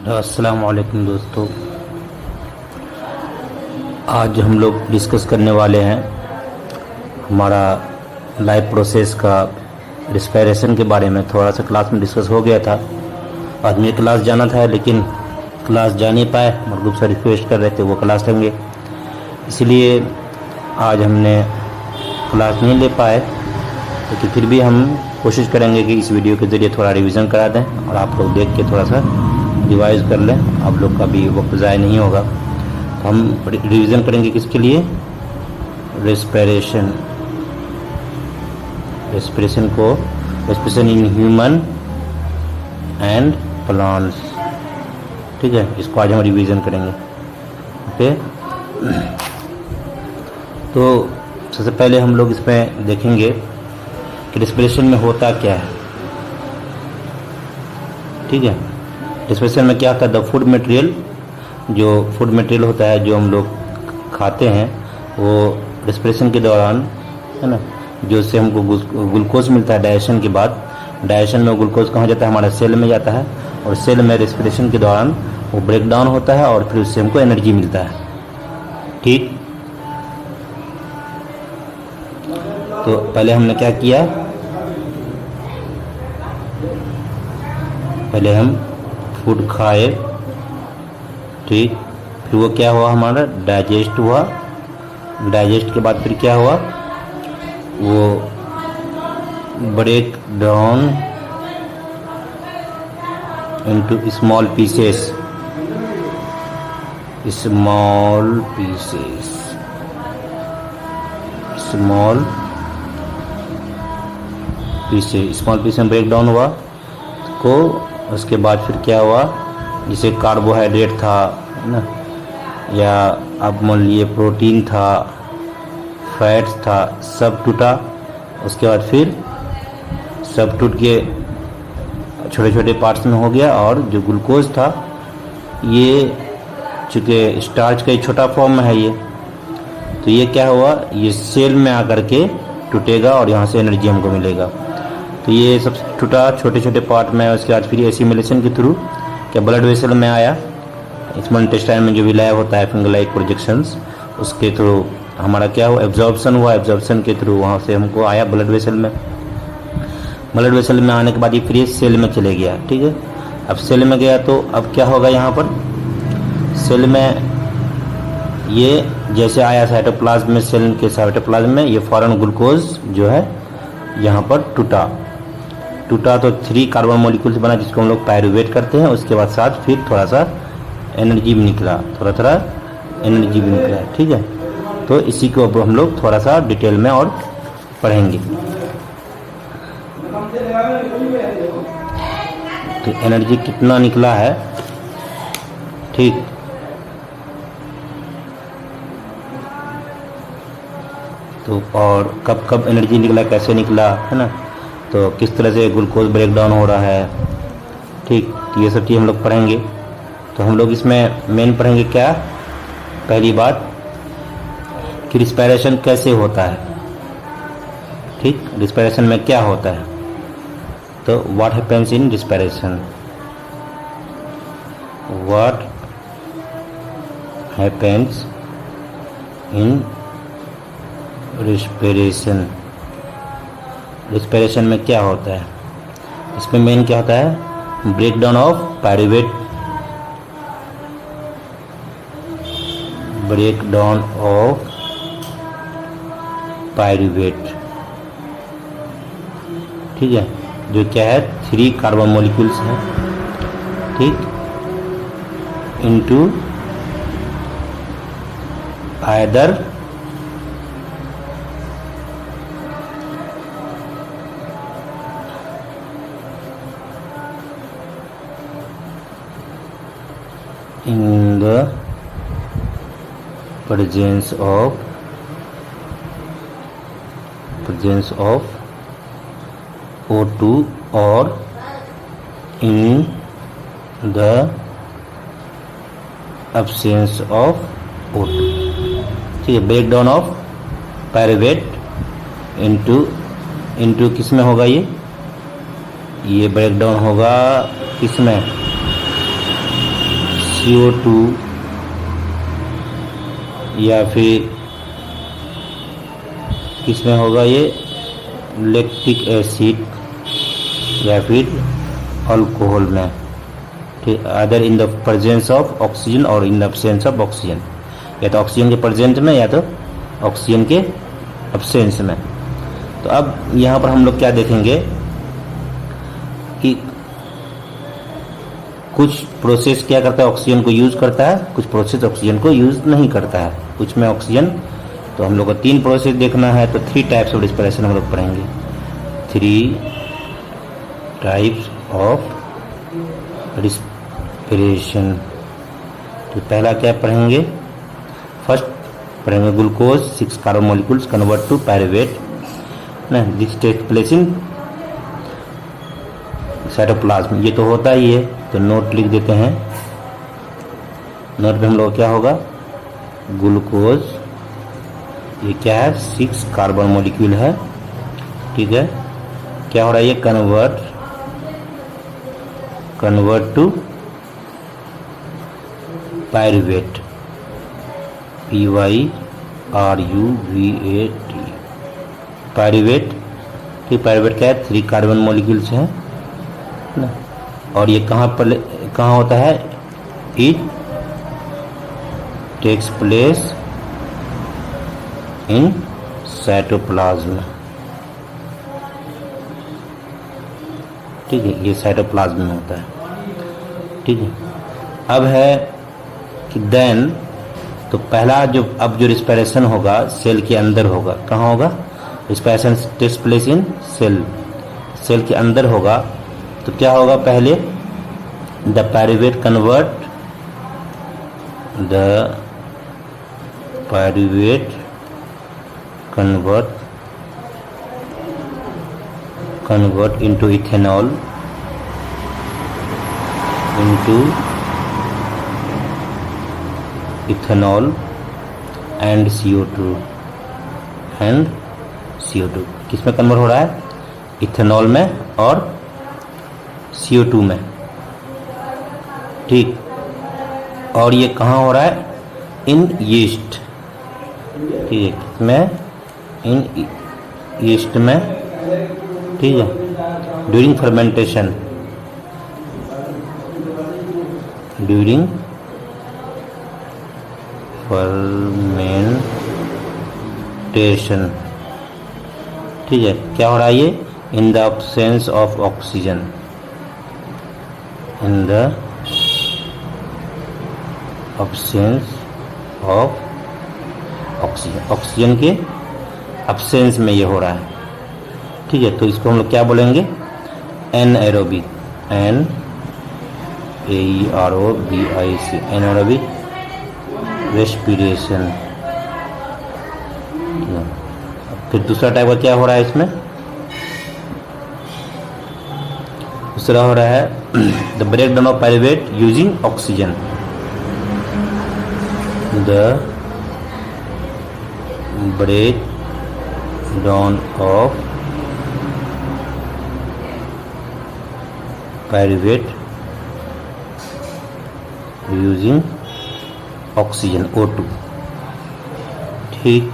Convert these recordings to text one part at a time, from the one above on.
अस्सलाम वालेकुम दोस्तों। आज हम लोग डिस्कस करने वाले हैं हमारा लाइफ प्रोसेस का रिस्पायरेशन के बारे में। थोड़ा सा क्लास में डिस्कस हो गया था। आज मुझे क्लास जाना था लेकिन क्लास जा नहीं पाए। मरगूब सर रिक्वेस्ट कर रहे थे वो क्लास लेंगे, इसलिए आज हमने क्लास नहीं ले पाए। लेकिन फिर भी हम कोशिश करेंगे कि इस वीडियो के ज़रिए थोड़ा रिवीजन करा दें और आप लोग देख के थोड़ा सा रिवाइज कर लें। आप लोग का भी वक्त ज़ाया नहीं होगा। तो हम रिवीजन करेंगे किसके लिए? Respiration in human and plants. ठीक है, इसको आज हम रिवीजन करेंगे। ओके, तो सबसे पहले हम लोग इसमें देखेंगे कि रेस्पिरेशन में होता क्या है। ठीक है, रेस्पिरेशन में क्या होता है? द फूड मटेरियल, जो फूड मटेरियल होता है जो हम लोग खाते हैं, वो रेस्पिरेशन के दौरान, है ना, जो उससे हमको ग्लूकोज मिलता है डाइजेशन के बाद। डाइजेशन में ग्लूकोज कहाँ जाता है? हमारा सेल में जाता है, और सेल में रेस्पिरेशन के दौरान वो ब्रेक डाउन होता है और फिर उससे हमको एनर्जी मिलता है। ठीक, तो पहले हमने क्या किया? पहले हम फूड खाए, ठीक, फिर वो क्या हुआ? हमारा डाइजेस्ट हुआ। डाइजेस्ट के बाद फिर क्या हुआ? वो break down into small pieces. Small piece में ब्रेक डाउन हुआ को। उसके बाद फिर क्या हुआ? जैसे कार्बोहाइड्रेट था, है ना, या आप मान लीजिए प्रोटीन था, फैट्स था, सब टूटा। उसके बाद फिर सब टूट के छोटे छोटे पार्ट्स में हो गया, और जो ग्लूकोज था ये चूँकि स्टार्च का एक छोटा फॉर्म में है ये, तो ये क्या हुआ? ये सेल में आकर के टूटेगा और यहाँ से एनर्जी हमको मिलेगा। तो ये सब टूटा छोटे छोटे पार्ट में। उसके बाद फिर एसिमिलेशन के थ्रू क्या ब्लड वेसल में आया। स्मॉल इंटेस्टाइन में जो विलाय होता है फिंगर लाइक प्रोजेक्शंस, उसके थ्रू हमारा क्या हुआ? एब्जॉर्प्शन हुआ। एब्जॉर्प्शन के थ्रू वहाँ से हमको आया ब्लड वेसल में। ब्लड वेसल में आने के बाद ये फिर सेल में चले गया। ठीक है, अब सेल में गया तो अब क्या होगा? यहाँ पर सेल में ये जैसे आया साइटोप्लाज्म में, सेल के साइटोप्लाज्म में ये फॉरेन ग्लूकोज जो है यहाँ पर टूटा तो 3 कार्बन मॉलिक्यूल से बना, जिसको हम लोग पायरुवेट करते हैं। उसके बाद साथ फिर थोड़ा सा एनर्जी भी निकला, थोड़ा एनर्जी भी निकला। ठीक है, तो इसी को अब हम लोग थोड़ा सा डिटेल में और पढ़ेंगे। तो एनर्जी कितना निकला है, ठीक, तो और कब कब एनर्जी निकला, कैसे निकला, है ना, तो किस तरह से ग्लूकोज ब्रेक डाउन हो रहा है। ठीक, तो ये सब चीज़ हम लोग पढ़ेंगे। तो हम लोग इसमें मेन पढ़ेंगे क्या? पहली बात कि रिस्पायरेशन कैसे होता है। ठीक, रिस्पायरेशन में क्या होता है? तो what happens in respiration, what happens in respiration. Respiration में क्या होता है? इसमें मेन क्या होता है? Break down of pyruvate, break down of pyruvate. ठीक है, जो क्या है 3 कार्बन मॉलिक्यूल्स हैं, ठीक, into either in the presence of O2 or in the absence of O2। ठीक है, break down of pyruvate into किस में होगा? ये ब्रेक डाउन होगा किस में? CO2 या फिर किसमें होगा ये लैक्टिक एसिड या फिर अल्कोहल में, ठीक, other in the presence of oxygen और in the absence of oxygen, या तो ऑक्सीजन के प्रेजेंट में या तो ऑक्सीजन के एब्सेंस में। तो अब यहाँ पर हम लोग क्या देखेंगे कि कुछ प्रोसेस क्या करता है, ऑक्सीजन को यूज़ करता है, कुछ प्रोसेस ऑक्सीजन को यूज़ नहीं करता है, कुछ में ऑक्सीजन। तो हम लोग को 3 प्रोसेस देखना है, तो 3 टाइप्स ऑफ रिस्पिरेशन हम लोग पढ़ेंगे, 3 टाइप्स ऑफ रिस्पिरेशन। तो पहला क्या पढ़ेंगे, फर्स्ट पढ़ेंगे glucose 6 carbon molecules convert to pyruvate ना, this take place in cytoplasm. ये तो होता ही है, तो नोट लिख देते हैं। नोट में हम लोग क्या होगा, ग्लूकोज ये क्या है, 6 कार्बन मॉलिक्यूल है, ठीक है। क्या हो रहा है, ये convert to pyruvate, PYRUVAT, pyruvate. ठीक, पायरुवेट क्या है, 3 कार्बन मॉलिक्यूल्स हैं ना, और ये कहाँ होता है, it takes place in cytoplasm, ठीक है, ये साइटोप्लाज्म में होता है, ठीक है। अब है कि देन, तो पहला अब जो रिस्पिरेशन होगा सेल के अंदर होगा, कहाँ होगा, respiration takes place in cell के अंदर होगा। तो क्या होगा, पहले the pyruvate convert into ethanol and CO2 किस में कन्वर्ट हो रहा है, इथेनॉल में और CO2 में, ठीक। और ये कहाँ हो रहा है, इन यीस्ट, ठीक है, में इन यीस्ट में, ठीक है, ड्यूरिंग फर्मेंटेशन, ठीक है। क्या हो रहा है ये, in the absence of oxygen, in the absence of oxygen के absence में ये हो रहा है, ठीक है। तो इसको हम लोग क्या बोलेंगे, एनएरोबिक, NAEROBIC, एनएरोबिक रेस्पिरेशन। फिर दूसरा टाइप का क्या हो रहा है इसमें, दूसरा हो रहा है the breakdown of pyruvate using oxygen, the breakdown of pyruvate using oxygen, O2, ठीक।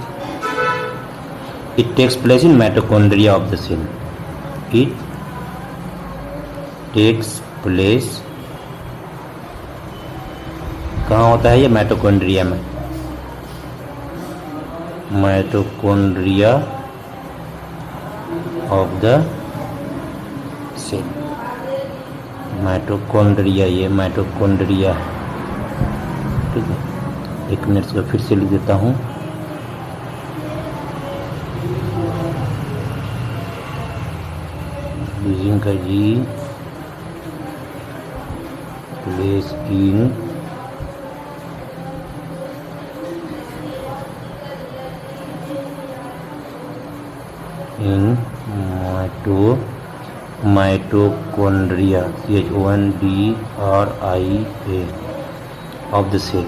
It takes place in mitochondria of the cell. It takes place, कहाँ होता है ये, माइटोकॉन्ड्रिया में, mitochondria of the cell, mitochondria, ये माइटोकॉन्ड्रिया, ठीक है। एक मिनट का फिर से लिख देता हूँ, यूजिंग का जी place in mitochondria, CHONDRIA of the cell,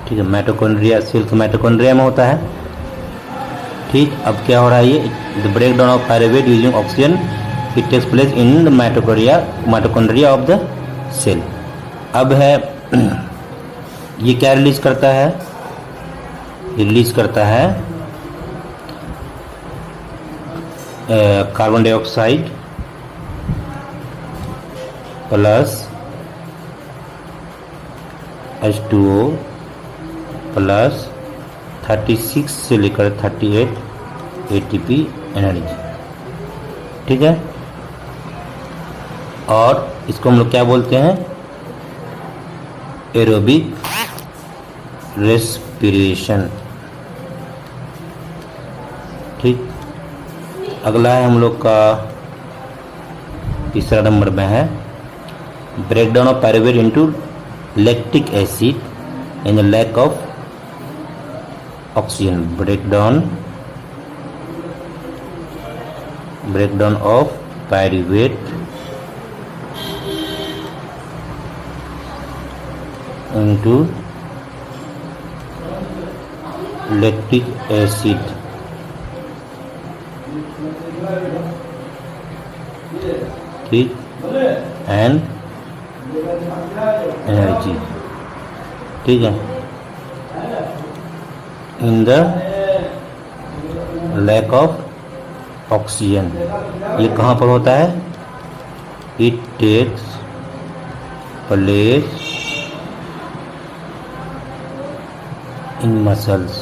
ठीक है। माइटोकॉन्ड्रिया सेल के माइटोकॉन्ड्रिया में होता है, ठीक। अब क्या हो रहा है ये, the breakdown of pyruvate using oxygen, it takes place in the mitochondria of the cell, अब है ये क्या रिलीज करता है, रिलीज करता है carbon dioxide plus H2O plus 36 से लेकर 38 ATP एनर्जी, ठीक है। और इसको हम लोग क्या बोलते हैं, एरोबिक रेस्पिरेशन, ठीक। अगला है हम लोग का तीसरा नंबर में है breakdown of pyruvate into lactic acid in the lack of oxygen, breakdown of pyruvate into lactic acid, ठीक, and energy, ठीक है, in the lack of oxygen. ये कहाँ पर होता है, it takes place in muscles,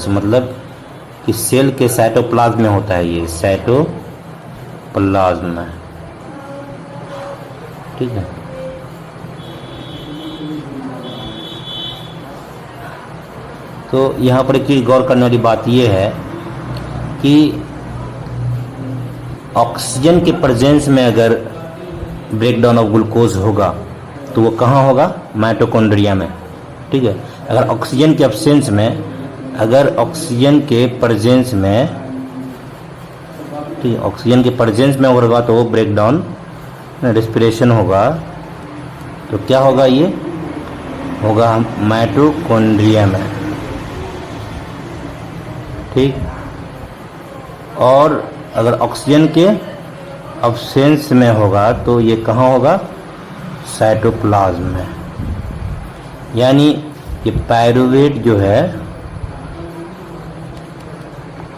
मतलब कि सेल के साइटोप्लाज्म में होता है, ये साइटोप्लाज्म में, ठीक है। तो यहाँ पर एक चीज़ गौर करने वाली बात यह है कि ऑक्सीजन के प्रेजेंस में अगर ब्रेकडाउन ऑफ ग्लूकोज होगा तो वो कहाँ होगा, माइटोकॉन्ड्रिया में, ठीक है। अगर ऑक्सीजन के एब्सेंस में, अगर ऑक्सीजन के प्रेजेंस में, ठीक है, ऑक्सीजन के प्रेजेंस में होगा तो वो ब्रेकडाउन रेस्पिरेशन होगा, तो क्या होगा, ये होगा माइटोकॉन्ड्रिया में, ठीक। और अगर ऑक्सीजन के अब्सेंस में होगा तो ये कहाँ होगा, साइटोप्लाज्म में। यानी ये पायरुवेट जो है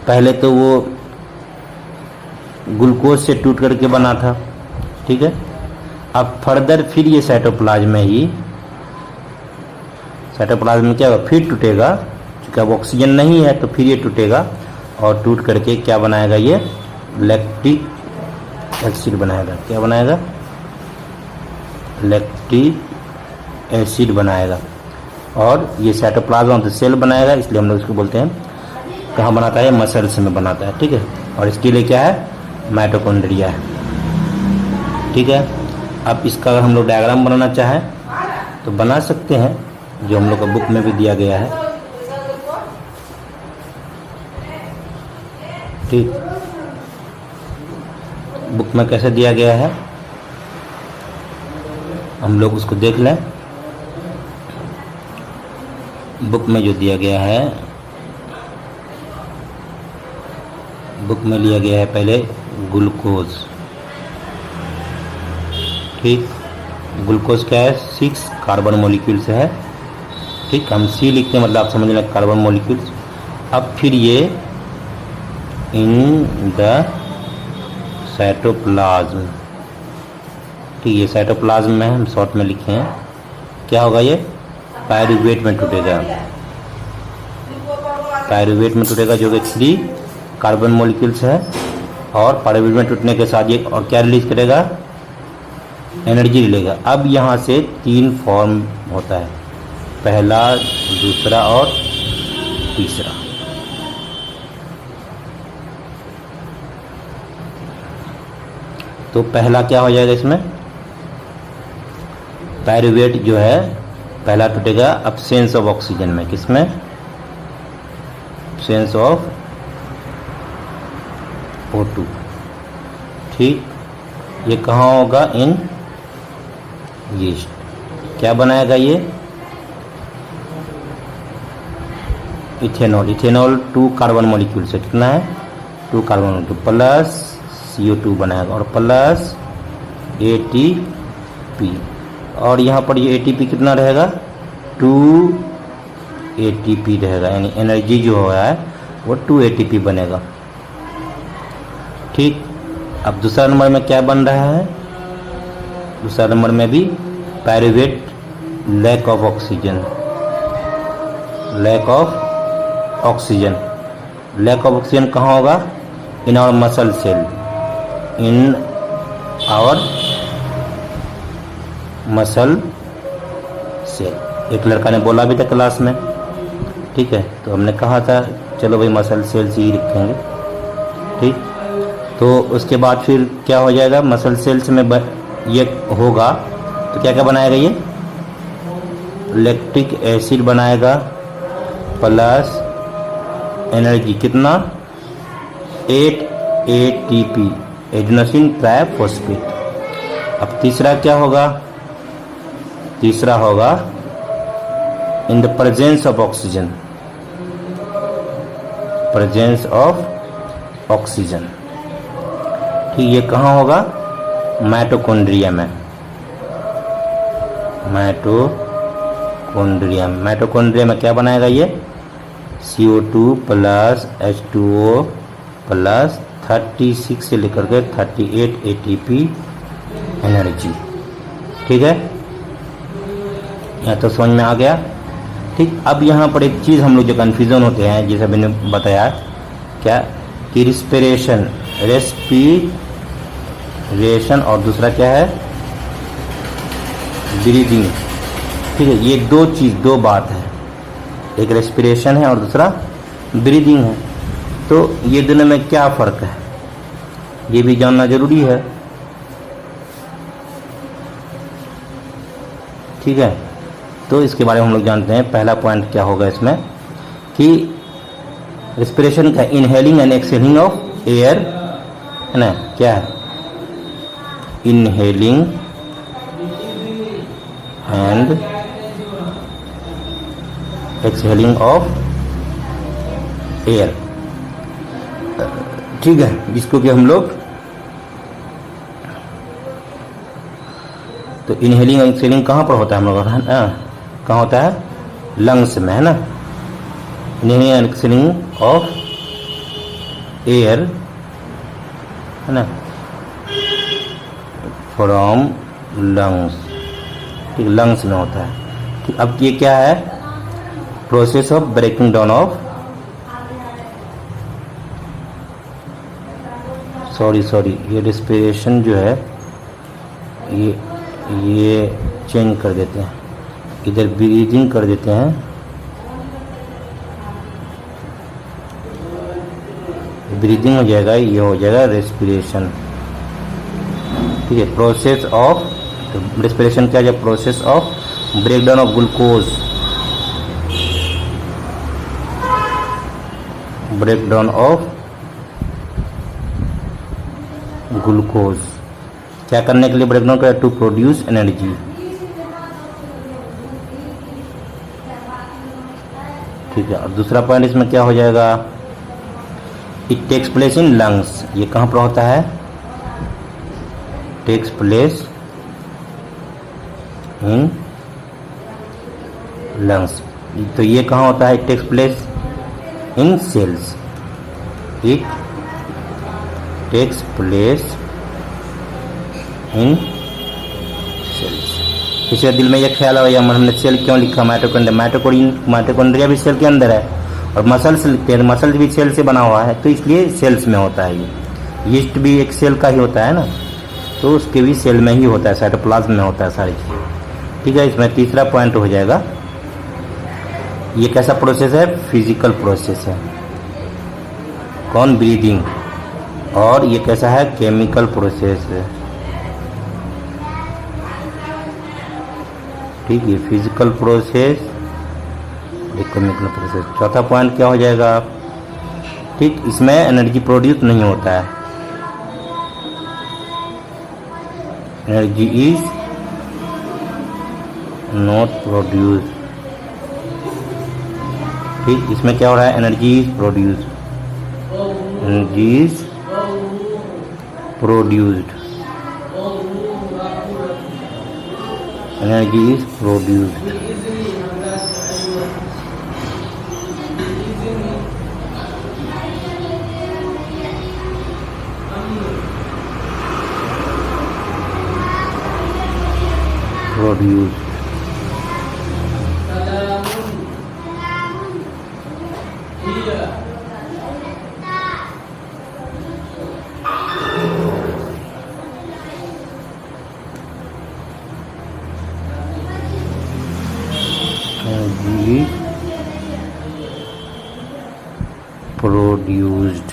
पहले तो वो ग्लूकोज से टूट करके बना था, ठीक है। अब फर्दर फिर ये साइटोप्लाज्म में ही, साइटोप्लाज्म में क्या होगा, फिर टूटेगा, क्योंकि अब ऑक्सीजन नहीं है तो फिर ये टूटेगा और टूट करके क्या बनाएगा, ये लैक्टिक एसिड बनाएगा। क्या बनाएगा, लैक्टिक एसिड बनाएगा और ये साइटोप्लाज्म ऑफ द सेल बनाएगा, इसलिए हम लोग इसको बोलते हैं, कहाँ बनाता है, मसल्स में बनाता है, ठीक है। और इसके लिए क्या है, माइटोकॉन्ड्रिया है, ठीक है। अब इसका अगर हम लोग डायग्राम बनाना चाहें तो बना सकते हैं, जो हम लोग का बुक में भी दिया गया है, ठीक। बुक में कैसे दिया गया है हम लोग उसको देख लें। बुक में जो दिया गया है, बुक में लिया गया है पहले ग्लूकोज, ठीक। ग्लूकोज क्या है, 6 कार्बन मॉलिक्यूल्स है, ठीक। हम C लिखते हैं, मतलब आप समझ लें कार्बन मॉलिक्यूल्स। अब फिर ये इन द साइटोप्लाज्म, ठीक। ये साइटोप्लाज्म में हम शॉर्ट में लिखे हैं, क्या होगा, ये पायरुवेट में टूटेगा, पायरुवेट में टूटेगा जो कि 3 कार्बन मॉलिक्यूल्स है। और पायरुवेट में टूटने के साथ ये और क्या रिलीज करेगा, एनर्जी लेगा। अब यहाँ से 3 फॉर्म होता है, पहला, दूसरा और तीसरा। तो पहला क्या हो जाएगा, इसमें पायरुवेट जो है पहला टूटेगा एब्सेंस ऑफ ऑक्सीजन में, किसमें, एब्सेंस ऑफ O2, ठीक। ये कहाँ होगा, इन यीस्ट। क्या बनाएगा ये, इथेनॉल। इथेनॉल 2 कार्बन मॉलिक्यूल से कितना है, 2 कार्बन मॉलिक्यूल प्लस CO2 बनाएगा और प्लस ATP, और यहाँ पर ये ATP कितना रहेगा, 2 ATP रहेगा, यानी एनर्जी जो हो रहा है वो 2 ATP बनेगा। ठीक, अब दूसरा नंबर में क्या बन रहा है, दूसरा नंबर में भी pyruvate lack of oxygen, lack of oxygen. Lack of oxygen कहाँ होगा, in our muscle cell, in our muscle cell. एक लड़का ने बोला भी था क्लास में, ठीक है, तो हमने कहा था चलो भाई मसल सेल्स ही रखेंगे। ठीक, तो उसके बाद फिर क्या हो जाएगा, मसल सेल्स में ये होगा तो क्या क्या बनाएगा, ये लैक्टिक एसिड बनाएगा प्लस एनर्जी कितना, 8 ATP, एडेनोसिन ट्राइफॉस्फेट। अब तीसरा क्या होगा, तीसरा होगा इन the presence of oxygen, presence of oxygen. ठीक, ये कहाँ होगा, माइटोकॉन्ड्रिया में, माइटोकॉन्ड्रिया। माइटोकॉन्ड्रिया में क्या बनाएगा, ये CO2 प्लस H2O प्लस 36 से लेकर के 38 ATP एनर्जी। ठीक है, यहाँ तो समझ में आ गया। ठीक, अब यहाँ पर एक चीज़ हम लोग जो कन्फ्यूज़न होते हैं, जैसे मैंने बताया क्या कि रिस्पिरेशन, रेस्पिरेशन और दूसरा क्या है, ब्रीदिंग। ठीक है, ये दो चीज़, दो बात है, एक रेस्पिरेशन है और दूसरा ब्रीदिंग है। तो ये दोनों में क्या फ़र्क है, ये भी जानना जरूरी है। ठीक है, तो इसके बारे में हम लोग जानते हैं। पहला पॉइंट क्या होगा इसमें कि रेस्पिरेशन का inhaling and exhaling of air है ना, क्या है, inhaling and exhaling of air. ठीक है, जिसको कि हम लोग तो इनहेलिंग एंड एक्सहेलिंग कहाँ पर होता है हम लोग, कहाँ होता है, लंग्स में, है ना। Inhaling and exhaling of air, है ना, फ्रॉम लंग्स। ठीक, लंग्स में होता है। ठीक, अब ये क्या है, process of breaking down of, sorry ये रेस्पिरेशन जो है ये चेंज कर देते हैं, इधर ब्रीदिंग कर देते हैं, ब्रीदिंग हो जाएगा, ये हो जाएगा रेस्पिरेशन। ठीक है, प्रोसेस ऑफ, तो रेस्पिरेशन क्या है, process of breakdown of glucose, breakdown of glucose, क्या करने के लिए ब्रेकडाउन करें, टू प्रोड्यूस एनर्जी। ठीक है, और दूसरा पॉइंट इसमें क्या हो जाएगा, it takes place in lungs, ये कहाँ पर होता है, टेक्स प्लेस इन लंग्स। तो ये कहाँ होता है, it takes place in cells, it takes place in cells. इसके दिल में ये ख्याल आया, हमने सेल क्यों लिखा, माइटोकॉन्ड्रिया, माइटोकॉन्ड्रिया भी सेल के अंदर है, और मसल्स लिखते हैं, मसल भी सेल से बना हुआ है, तो इसलिए सेल्स में होता है। ये यीस्ट भी एक सेल का ही होता है ना, तो उसके भी सेल में ही होता है, साइटोप्लाज्म में होता है सारी चीज़। ठीक है, इसमें तीसरा पॉइंट हो जाएगा, ये कैसा प्रोसेस है, फिजिकल प्रोसेस है, कौन, ब्रीदिंग, और ये कैसा है, केमिकल प्रोसेस है। ठीक है, फिजिकल प्रोसेस, केमिकल प्रोसेस। चौथा पॉइंट क्या हो जाएगा, ठीक, इसमें एनर्जी प्रोड्यूस नहीं होता है, एनर्जी इज नॉट प्रोड्यूस। ठीक, इसमें क्या हो रहा है, energy is produce, energy is produced. Energy is produced. Produced energy produced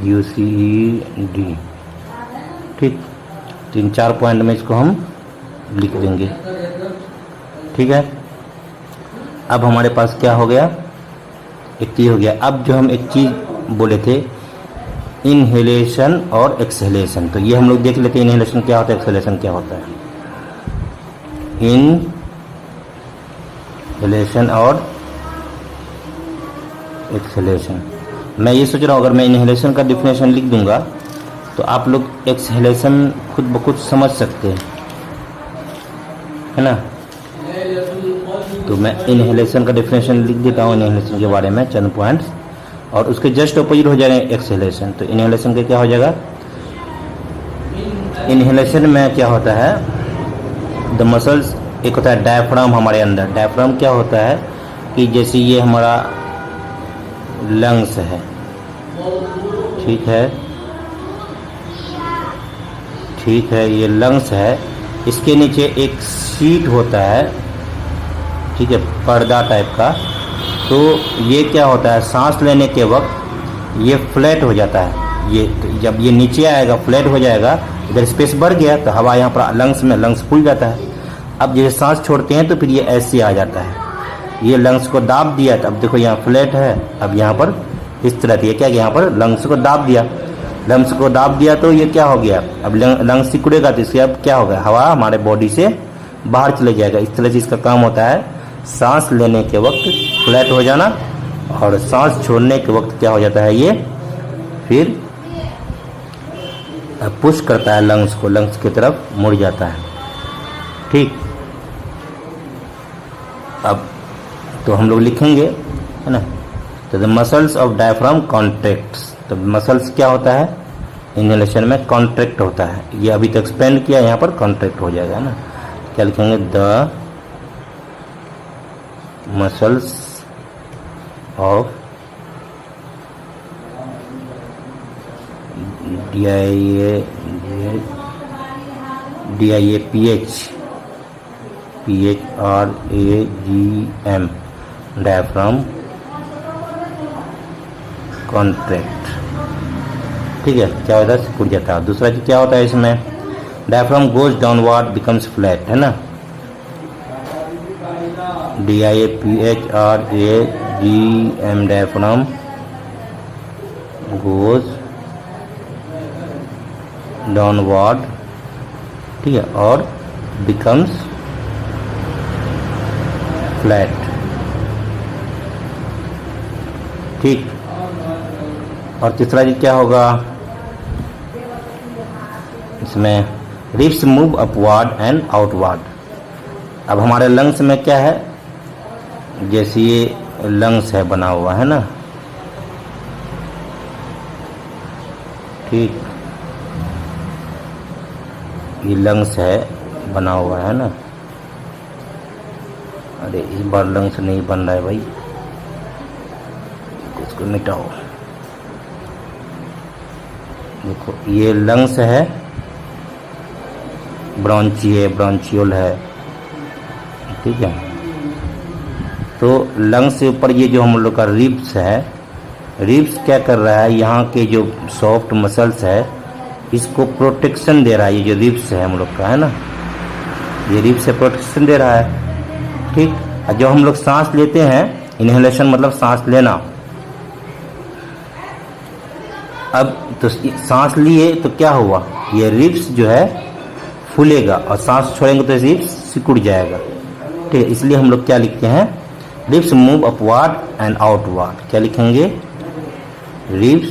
UCED। ठीक, 3-4 पॉइंट में इसको हम लिख देंगे। ठीक है, अब हमारे पास क्या हो गया, एक चीज हो गया। अब जो हम एक चीज बोले थे इनहेलेशन और एक्सहेलेशन, तो ये हम लोग देख लेते हैं इनहेलेशन क्या होता है, एक्सहेलेशन क्या होता है। इनहेलेशन और एक्सहेलेशन, मैं ये सोच रहा हूँ अगर मैं इनहेलेशन का डिफिनेशन लिख दूंगा तो आप लोग एक्सहेलेशन खुद ब खुद समझ सकते हैं, है ना। तो मैं इनहेलेशन का डिफिनेशन लिख देता हूँ, इनहेलेशन के बारे में चंद पॉइंट्स, और उसके जस्ट अपोजिट हो जाएगा एक्सहेलेशन। तो इनहेलेशन का क्या हो जाएगा, इनहेलेशन में क्या होता है, द मसल्स, एक होता है डायफ्राम हमारे अंदर। डायफ्राम क्या होता है कि जैसे ये हमारा लंग्स है, ठीक है, ठीक है, ये लंग्स है, इसके नीचे एक सीट होता है, ठीक है, पर्दा टाइप का। तो ये क्या होता है, सांस लेने के वक्त ये फ्लैट हो जाता है, ये जब ये नीचे आएगा फ्लैट हो जाएगा, इधर स्पेस बढ़ गया तो हवा यहाँ पर लंग्स में, लंग्स फूल जाता है। अब जैसे सांस छोड़ते हैं तो फिर ये ऐसे आ जाता है, ये लंग्स को दाब दिया, तो अब देखो यहाँ फ्लैट है, अब यहाँ पर इस तरह ये क्या, यहाँ पर लंग्स को दाब दिया, लंग्स को दाब दिया तो ये क्या हो गया, अब लंग्स सिकुड़ेगा तो इससे अब क्या होगा, हवा हमारे बॉडी से बाहर चले जाएगा। इस तरह से इसका काम होता है, सांस लेने के वक्त फ्लैट हो जाना और सांस छोड़ने के वक्त क्या हो जाता है, ये फिर पुश करता है लंग्स को, लंग्स की तरफ मुड़ जाता है। ठीक, अब तो हम लोग लिखेंगे, है ना। तो the muscles of diaphragm contracts, तो मसल्स क्या होता है, इनहेलेशन में कॉन्ट्रैक्ट होता है, ये अभी तक एक्सपेंड किया, यहाँ पर कॉन्ट्रैक्ट हो जाएगा, है ना। क्या लिखेंगे, the muscles of DIAPHRAGM diaphragm contract. ठीक है, क्या होता है, सिकुड़ जाता है। दूसरा चीज क्या होता है इसमें, diaphragm goes downward becomes flat, है ना। DIAPHRAGM डायफ्राम गोज डाउनवर्ड, ठीक है, और बिकम्स फ्लैट। ठीक, और तीसरा चीज क्या होगा इसमें, ribs move upward and outward. अब हमारे लंग्स में क्या है, जैसे ये लंग्स है बना हुआ, है ना, ठीक, ये लंग्स है बना हुआ है ना। अरे इस बार लंग्स नहीं बन रहा है भाई, इसको मिटाओ। देखो ये लंग्स है, ब्रॉन्ची है, ब्रॉन्चियोल है, ठीक है। तो लंग्स से ऊपर ये जो हम लोग का रिब्स है, रिब्स क्या कर रहा है, यहाँ के जो सॉफ्ट मसल्स है इसको प्रोटेक्शन दे रहा है। ये जो रिब्स है हम लोग का, है ना, ये रिब्स से प्रोटेक्शन दे रहा है। ठीक, और जब हम लोग सांस लेते हैं, इनहेलेशन मतलब सांस लेना, अब तो सांस लिए तो क्या हुआ, ये रिब्स जो है फूलेगा और सांस छोड़ेंगे तो रिब्स सिकुड़ जाएगा। ठीक है, इसलिए हम लोग क्या लिखते हैं, ribs move upward and outward. क्या लिखेंगे, ribs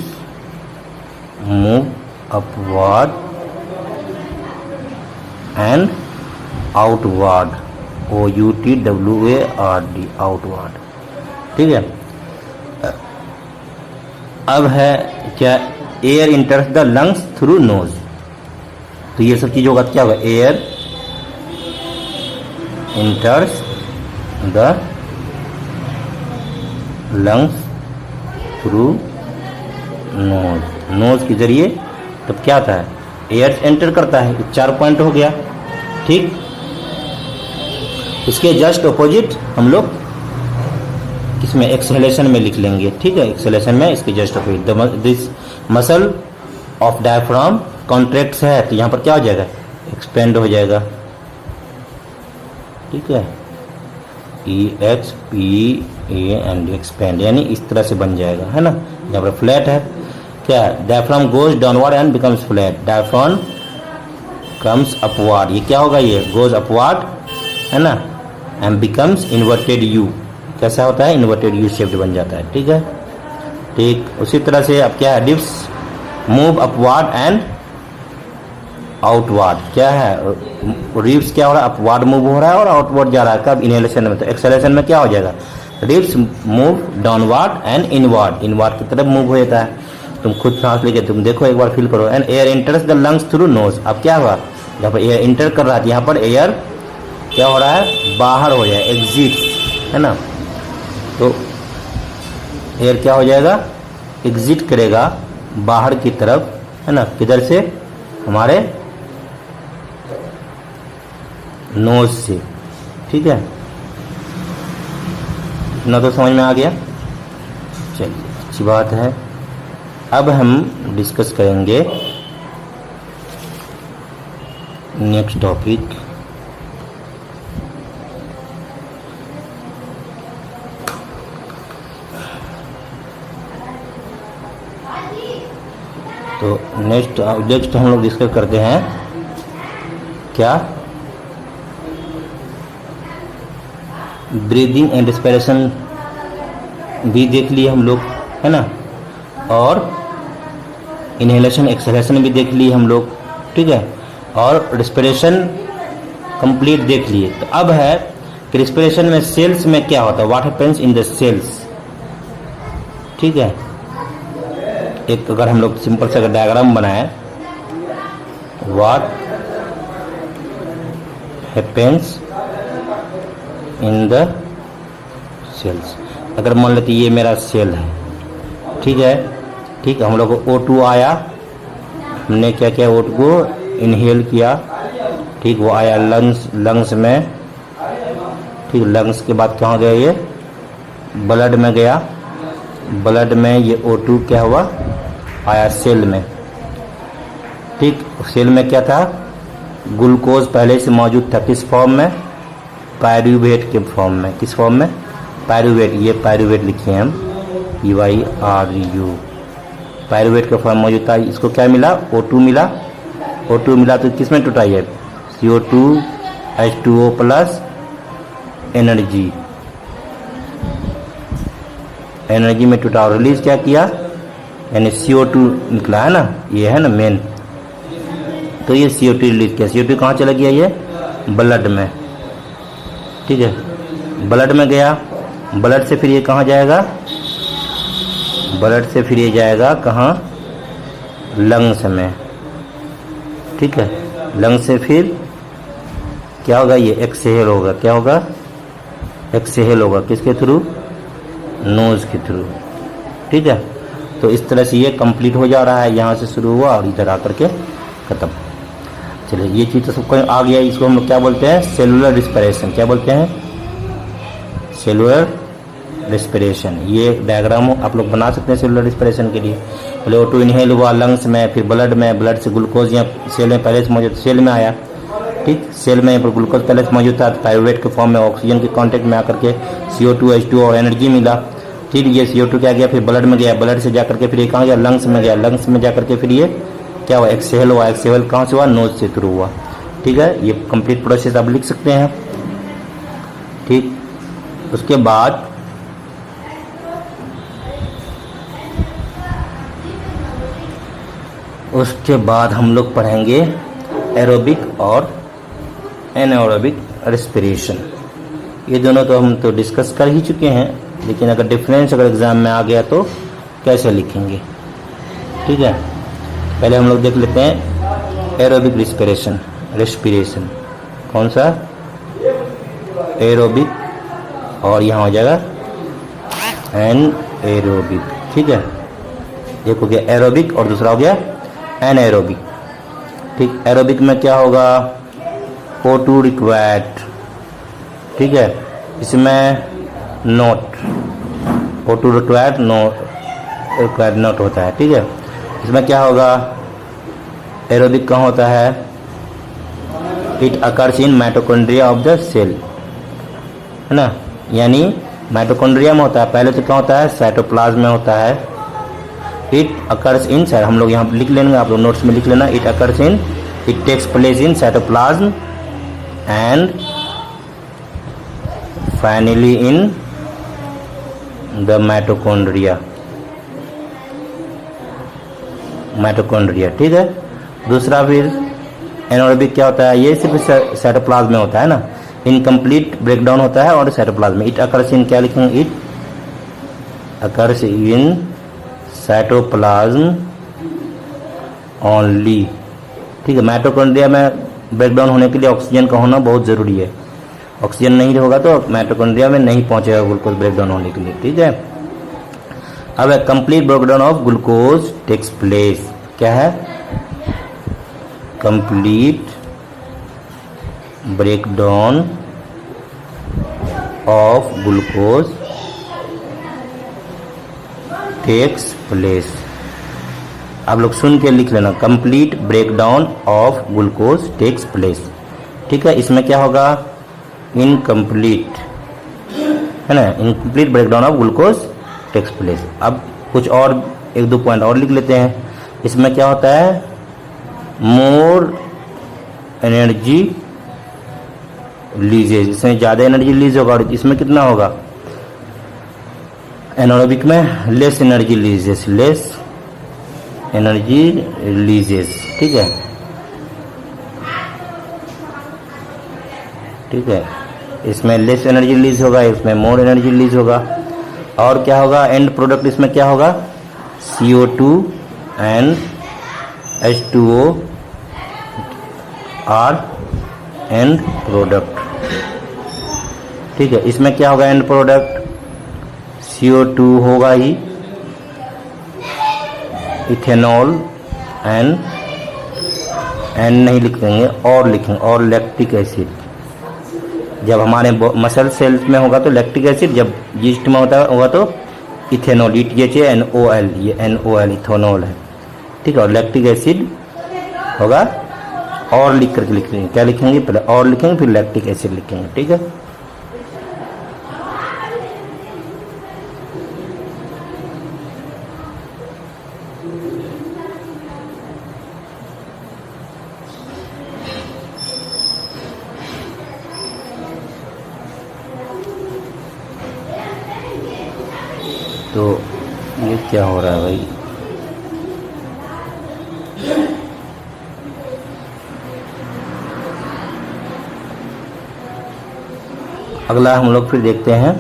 move upward and outward, OUTWARD, outward. ठीक है। अब है क्या, air enters the lungs through nose. तो ये सब चीज होगा, क्या होगा, air enters the lungs through nose, nose के जरिए तब क्या आता है, एयर एंटर करता है। 4 पॉइंट हो गया। ठीक, इसके जस्ट अपोजिट हम लोग किसमें, एक्सहेलेशन में लिख लेंगे। ठीक है, एक्सहेलेशन में इसके just opposite this muscle of diaphragm contracts है, तो यहाँ पर क्या हो जाएगा, एक्सपेंड हो जाएगा। ठीक है, EXPAND, एक्सपेंड, यानी इस तरह से बन जाएगा, है ना। यहाँ पर फ्लैट है, क्या है, diaphragm goes downward and becomes flat, diaphragm comes upward, ये क्या होगा, ये गोज अपवर्ड, है ना, एंड बिकम्स इन्वर्टेड यू, कैसा होता है, इन्वर्टेड यू शेप्ड बन जाता है। ठीक है, ठीक उसी तरह से अब क्या है, dips move upward and outward, क्या है, रिब्स क्या हो रहा है, अपवर्ड मूव हो रहा है और आउटवर्ड जा रहा है, कब, इनहेलेशन में। तो एक्सहेलेशन में क्या हो जाएगा, ribs move downward and inward, inward की तरफ मूव हो जाता है। तुम खुद सांस लेके तुम देखो, एक बार फील करो। And air enters the lungs through knows, अब क्या हुआ, जहाँ पर एयर इंटर कर रहा है, यहाँ पर एयर क्या हो रहा है, बाहर हो जाए, एग्जिट, है ना। तो एयर क्या हो जाएगा, एग्जिट करेगा बाहर की तरफ, है ना, किधर से, हमारे नोज से। ठीक है, इतना तो समझ में आ गया। चलिए, अच्छी बात है। अब हम डिस्कस करेंगे नेक्स्ट टॉपिक, तो नेक्स्ट हम लोग डिस्कस करते हैं क्या, ब्रीदिंग एंड रेस्पिरेशन भी देख लिए हम लोग, है ना, और इनहेलेशन एक्सहेलेशन भी देख लिए हम लोग। ठीक है, और रेस्पिरेशन कंप्लीट देख लिए। तो अब है कि रेस्पिरेशन में सेल्स में क्या होता है, what happens in the cells. ठीक है, एक अगर हम लोग सिंपल सा डायग्राम बनाए, what happens in the cells. अगर मान लेते ये मेरा सेल है, ठीक है, ठीक, हम लोग को O2 आया, हमने क्या किया, O2 को इनहेल किया, ठीक, वो आया लंग्स में, ठीक, लंग्स के बाद कहाँ गया, ये ब्लड में गया, ब्लड में ये O2 क्या हुआ, आया सेल में। ठीक, सेल में क्या था, ग्लूकोज पहले से मौजूद था, किस फॉर्म में, पायरूवेट के फॉर्म में। किस फॉर्म में, पायरूवेट, ये पायरूवेट लिखे हैं हम, PYRU, पायरूवेट का फॉर्म मौजूद था। इसको क्या मिला, O2 मिला, O2 मिला तो किस में टूटा, है CO2 H2O plus energy, energy में टूटा और रिलीज क्या किया, यानी CO2 निकला, है ना, ये है ना मेन। तो ये CO2 रिलीज किया, CO2 कहाँ चला गया, ये ब्लड में। ठीक है, ब्लड में गया, ब्लड से फिर ये कहाँ जाएगा, ब्लड से फिर ये जाएगा कहाँ, लंग्स में। ठीक है, लंग्स से फिर क्या होगा, ये एक्सहेल होगा, क्या होगा, एक्सहेल होगा, किसके थ्रू, नोज के थ्रू। ठीक है, तो इस तरह से ये कंप्लीट हो जा रहा है, यहाँ से शुरू हुआ और इधर आकर के खत्म। चलिए, ये चीज़ तो सबको आ गया। इसको हम लोग क्या बोलते हैं, सेलुलर रिस्पिरेशन। क्या बोलते हैं, सेलुलर रिस्पिरेशन। ये डायग्राम आप लोग बना सकते हैं सेलुलर रिस्पिरेशन के लिए। पहले O2 इनहेल हुआ लंग्स में, फिर ब्लड में, ब्लड से ग्लूकोज यहाँ सेल में पहले से मौजूद, सेल में आया। ठीक, सेल में पर ग्लूकोज पहले से मौजूद था, पायरूवेट के फॉर्म में ऑक्सीजन के कांटेक्ट में आकर के CO2 H2O और एनर्जी मिला। ठीक, ये CO2 क्या गया, फिर ब्लड में गया, ब्लड से जाकर के फिर ये कहाँ गया, लंग्स में गया, लंग्स में जाकर के फिर ये क्या हुआ, एक्सहेल हुआ, एक्सहेल कहाँ से हुआ, नोज से थ्रू हुआ। ठीक है, ये कंप्लीट प्रोसेस आप लिख सकते हैं। ठीक, उसके बाद हम लोग पढ़ेंगे एरोबिक और एनारोबिक रेस्पिरेशन। ये दोनों तो हम तो डिस्कस कर ही चुके हैं, लेकिन अगर डिफरेंस अगर एग्ज़ाम में आ गया तो कैसे लिखेंगे। ठीक है, पहले हम लोग देख लेते हैं एरोबिक रेस्पिरेशन कौन सा, एरोबिक और यहाँ हो जाएगा एनएरोबिक। ठीक है, एक हो गया एरोबिक और दूसरा हो गया एनएरोबिक। ठीक, एरोबिक में क्या होगा, O2 रिक्वायर्ड। ठीक है, इसमें नोट O2 रिक्वायर्ड नोट होता है। ठीक है, इसमें क्या होगा, एरोबिक कहाँ होता है, it occurs in mitochondria of the cell, है ना, यानी माइटोकॉन्ड्रिया में होता है। पहले तो क्या होता है, साइटोप्लाज्म में होता है। इट अकर्स इन, हम लोग यहाँ लिख लेंगे, आप लोग नोट्स में लिख लेना, it occurs in, it takes place in cytoplasm and finally in the mitochondria. ठीक है, दूसरा फिर एनारोबिक क्या होता है, ये सिर्फ साइटोप्लाज्म में होता है ना, इनकम्प्लीट ब्रेकडाउन होता है और साइटोप्लाज्म में। इट अकर्स इन क्या लिखेंगे, it occurs in cytoplasm only. ठीक है, माइटोकॉन्ड्रिया में ब्रेकडाउन होने के लिए ऑक्सीजन का होना बहुत ज़रूरी है। ऑक्सीजन नहीं होगा तो माइटोकॉन्ड्रिया में नहीं पहुंचेगा ग्लूकोज ब्रेकडाउन होने के लिए। ठीक है, अब complete breakdown of glucose takes place, क्या है, complete breakdown of glucose takes place. आप लोग सुन के लिख लेना, complete breakdown of glucose takes place. ठीक है, इसमें क्या होगा, इनकम्प्लीट, है ना, incomplete breakdown of glucose takes place. अब कुछ और एक दो पॉइंट और लिख लेते हैं। इसमें क्या होता है, मोर एनर्जी लीजेज, इसमें ज़्यादा एनर्जी लीज होगा, और इसमें कितना होगा, एनारोबिक में लेस एनर्जी लीजेस, लेस एनर्जी लीजेस। ठीक है, ठीक है, इसमें लेस एनर्जी लीज होगा, इसमें मोर एनर्जी लीज होगा। और क्या होगा, एंड प्रोडक्ट इसमें क्या होगा, CO2 and H2O are and product. ठीक है, इसमें क्या होगा, एंड प्रोडक्ट CO2 होगा ही, इथेनॉल एंड नहीं लिखेंगे और लिखेंगे, और लैक्टिक एसिड। जब हमारे मसल सेल्स में होगा तो लैक्टिक एसिड, जब यीस्ट में होगा तो इथेनॉल, ETHANOL, ये NOL इथेनॉल है। ठीक है, और लैक्टिक एसिड होगा, और लिख करके लिखेंगे, क्या लिखेंगे, पहले और लिखेंगे फिर लैक्टिक एसिड लिखेंगे। ठीक है, तो ये क्या हो रहा है भाई, अगला हम लोग फिर देखते हैं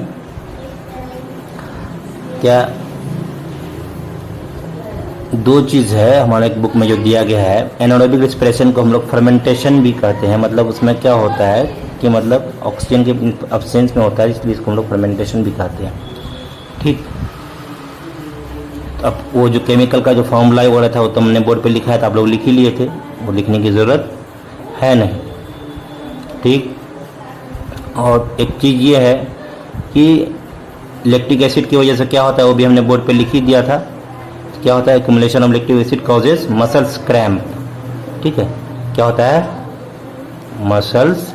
क्या, दो चीज़ है हमारे एक बुक में जो दिया गया है। एनारोबिक रेस्पिरेशन को हम लोग फर्मेंटेशन भी कहते हैं, मतलब उसमें क्या होता है कि मतलब ऑक्सीजन के एब्सेंस में होता है, इसलिए इसको हम लोग फर्मेंटेशन भी कहते हैं। ठीक, अब वो जो केमिकल का जो फॉर्मूला हो रहा था वो तो हमने बोर्ड पे लिखा है, तो आप लोग लिख ही लिए थे, वो लिखने की ज़रूरत है नहीं। ठीक, और एक चीज़ ये है कि लैक्टिक एसिड की वजह से क्या होता है वो भी हमने बोर्ड पे लिख ही दिया था। क्या होता है, accumulation of lactic acid causes muscles cramp. ठीक है, क्या होता है, मसल्स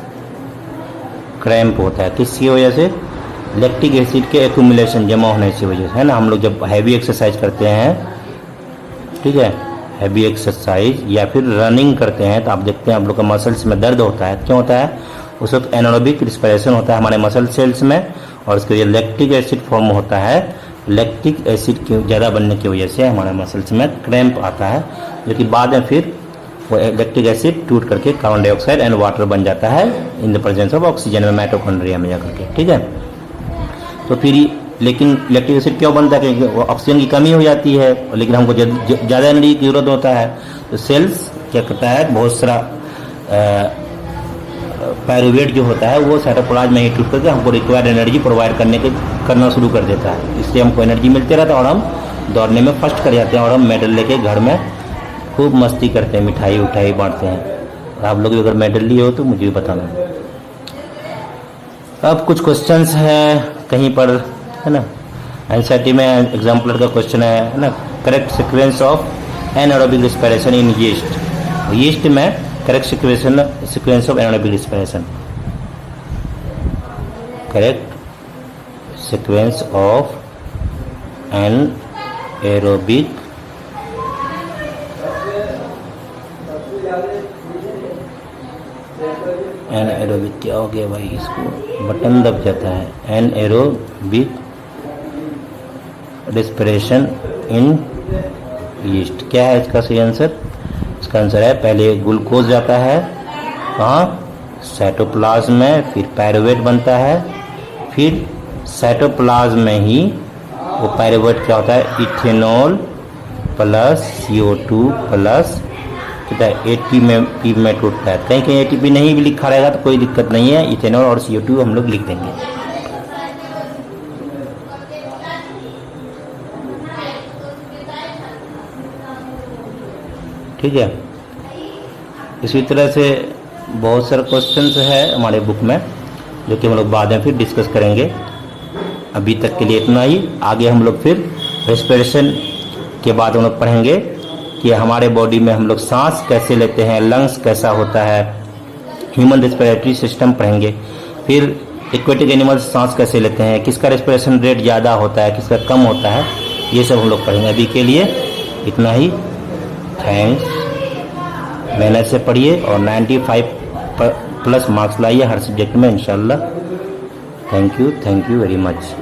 क्रैम्प होता है, किसकी वजह से, लैक्टिक एसिड के एक्युमुलेशन जमा होने की वजह से, है ना। हम लोग जब हैवी एक्सरसाइज करते हैं, ठीक है, हैवी एक्सरसाइज या फिर रनिंग करते हैं, तो आप देखते हैं आप लोग का मसल्स में दर्द होता है, क्यों होता है, उस वक्त एनारोबिक रिस्पिरेशन होता है हमारे मसल सेल्स में, और उसके लिए लैक्टिक एसिड फॉर्म होता है। लैक्टिक एसिड की ज़्यादा बनने की वजह से हमारे मसल्स में क्रैम्प आता है, जो कि बाद में फिर वो लैक्टिक एसिड टूट करके कार्बन डाइऑक्साइड एंड वाटर बन जाता है इन द प्रेजेंस ऑफ ऑक्सीजन में माइटोकॉन्ड्रिया में जाकर के, ठीक है। तो फिर लेकिन लैक्टिक एसिड क्यों बनता है? क्योंकि ऑक्सीजन की कमी हो जाती है, लेकिन हमको ज़्यादा एनर्जी की जरूरत होता है। तो सेल्स क्या करता है, बहुत सारा पायरुवेट जो होता है वो साइटोप्लाज्म में ही टूट करके हमको रिक्वायर्ड एनर्जी प्रोवाइड करना शुरू कर देता है। इससे हमको एनर्जी मिलती रहता है और हम दौड़ने में फर्स्ट कर जाते हैं और हम मेडल लेके घर में खूब मस्ती करते हैं, मिठाई उठाई बांटते हैं। आप लोग भी अगर मेडल लिए हो तो मुझे भी बताना। अब कुछ क्वेश्चंस हैं कहीं पर, है ना। एनसीईआरटी में एग्जाम्पलर का क्वेश्चन है ना, correct sequence of anaerobic respiration in yeast. Yeast में correct sequence of anaerobic respiration, correct sequence of anaerobic anaerobic क्या हो गया भाई, इसको बटन दब जाता है। एनारोबिक रेस्पिरेशन इन यीस्ट, क्या है इसका सही आंसर? इसका आंसर है पहले ग्लूकोज जाता है कहाँ, साइटोप्लाज्म में, फिर पायरुवेट बनता है, फिर साइटोप्लाज्म में ही वो पायरुवेट क्या होता है, इथेनॉल प्लस CO2 प्लस कितना है, ATP में टूटता है। कहीं कहीं ATP नहीं भी लिखा रहेगा तो कोई दिक्कत नहीं है, इथेनॉल और CO2 हम लोग लिख देंगे। ठीक है। इसी तरह से बहुत सारे क्वेश्चंस है हमारे बुक में जो कि हम लोग बाद में फिर डिस्कस करेंगे। अभी तक के लिए इतना ही। आगे हम लोग फिर रेस्पिरेशन के बाद हम लोग पढ़ेंगे कि हमारे बॉडी में हम लोग सांस कैसे लेते हैं, लंग्स कैसा होता है, ह्यूमन रेस्पिरेटरी सिस्टम पढ़ेंगे। फिर एक्वेटिक एनिमल्स सांस कैसे लेते हैं, किसका रेस्पिरेशन रेट ज़्यादा होता है, किसका कम होता है, ये सब हम लोग पढ़ेंगे। अभी के लिए इतना ही। थैंक्स। मेहनत से पढ़िए और 95+ मार्क्स लाइए हर सब्जेक्ट में इंशाल्लाह। Thank you very much.